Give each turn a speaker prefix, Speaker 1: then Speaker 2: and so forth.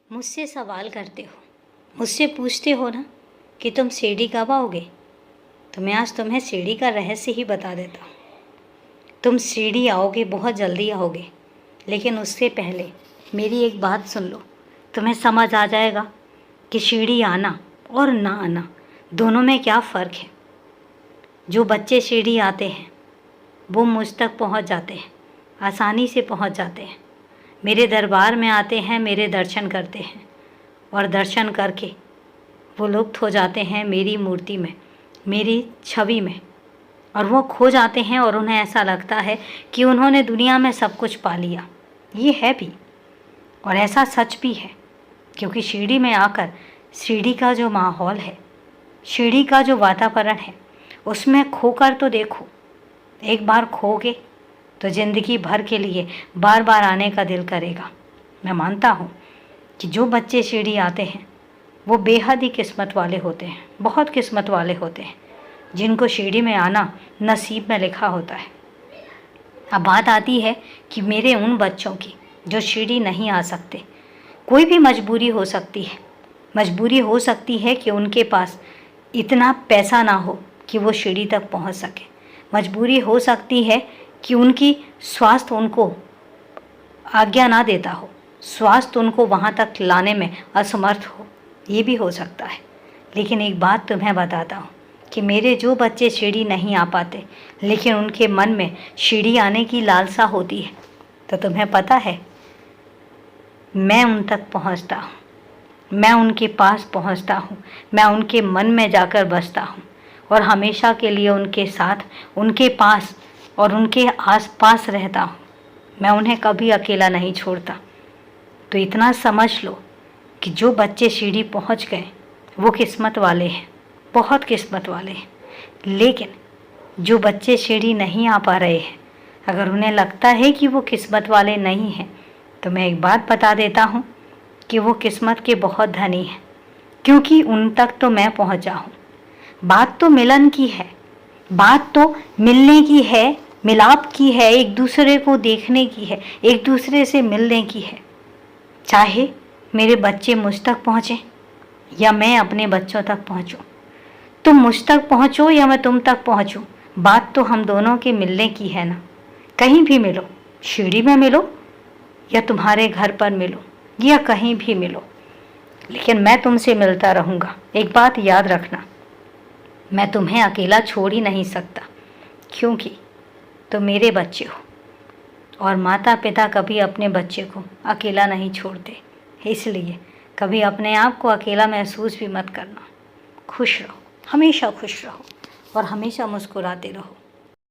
Speaker 1: मुझसे सवाल करते हो, मुझसे पूछते हो ना कि तुम सीढ़ी कब आओगे, तो मैं आज तुम्हें सीढ़ी का रहस्य ही बता देता हूँ। तुम सीढ़ी आओगे, बहुत जल्दी आओगे, लेकिन उससे पहले मेरी एक बात सुन लो। तुम्हें समझ आ जाएगा कि सीढ़ी आना और ना आना दोनों में क्या फ़र्क है। जो बच्चे सीढ़ी आते हैं वो मुझ तक पहुँच जाते हैं, आसानी से पहुँच जाते हैं। मेरे दरबार में आते हैं, मेरे दर्शन करते हैं और दर्शन करके वो लुप्त हो जाते हैं मेरी मूर्ति में, मेरी छवि में, और वो खो जाते हैं और उन्हें ऐसा लगता है कि उन्होंने दुनिया में सब कुछ पा लिया। ये है भी, और ऐसा सच भी है, क्योंकि सीढ़ी में आकर सीढ़ी का जो माहौल है, सीढ़ी का जो वातावरण है, उसमें खोकर तो देखो। एक बार खोगे तो ज़िंदगी भर के लिए बार बार आने का दिल करेगा। मैं मानता हूँ कि जो बच्चे सीढ़ी आते हैं वो बेहद ही किस्मत वाले होते हैं, बहुत किस्मत वाले होते हैं, जिनको सीढ़ी में आना नसीब में लिखा होता है। अब बात आती है कि मेरे उन बच्चों की जो सीढ़ी नहीं आ सकते। कोई भी मजबूरी हो सकती है, मजबूरी हो सकती है कि उनके पास इतना पैसा ना हो कि वो सीढ़ी तक पहुंच सके। मजबूरी हो सकती है कि उनकी स्वास्थ्य उनको आज्ञा ना देता हो, स्वास्थ्य उनको वहाँ तक लाने में असमर्थ हो, ये भी हो सकता है। लेकिन एक बात तुम्हें बताता हूँ कि मेरे जो बच्चे सीढ़ी नहीं आ पाते, लेकिन उनके मन में सीढ़ी आने की लालसा होती है, तो तुम्हें पता है मैं उन तक पहुँचता हूँ, मैं उनके पास पहुँचता हूँ, मैं उनके मन में जाकर बसता हूँ और हमेशा के लिए उनके साथ, उनके पास और उनके आसपास रहता हूँ। मैं उन्हें कभी अकेला नहीं छोड़ता। तो इतना समझ लो कि जो बच्चे सीढ़ी पहुँच गए वो किस्मत वाले हैं, बहुत किस्मत वाले हैं। लेकिन जो बच्चे सीढ़ी नहीं आ पा रहे हैं, अगर उन्हें लगता है कि वो किस्मत वाले नहीं हैं, तो मैं एक बात बता देता हूँ कि वो किस्मत के बहुत धनी हैं, क्योंकि उन तक तो मैं पहुँचा हूँ। बात तो मिलन की है, बात तो मिलने की है, मिलाप की है, एक दूसरे को देखने की है, एक दूसरे से मिलने की है। चाहे मेरे बच्चे मुझ तक पहुँचे या मैं अपने बच्चों तक पहुँचूँ, तुम मुझ तक पहुँचो या मैं तुम तक पहुँचूँ, बात तो हम दोनों के मिलने की है ना। कहीं भी मिलो, सीढ़ी में मिलो या तुम्हारे घर पर मिलो या कहीं भी मिलो, लेकिन मैं तुमसे मिलता रहूँगा। एक बात याद रखना, मैं तुम्हें अकेला छोड़ ही नहीं सकता, क्योंकि तुम मेरे बच्चे हो और माता पिता कभी अपने बच्चे को अकेला नहीं छोड़ते। इसलिए कभी अपने आप को अकेला महसूस भी मत करना। खुश रहो, हमेशा खुश रहो और हमेशा मुस्कुराते रहो।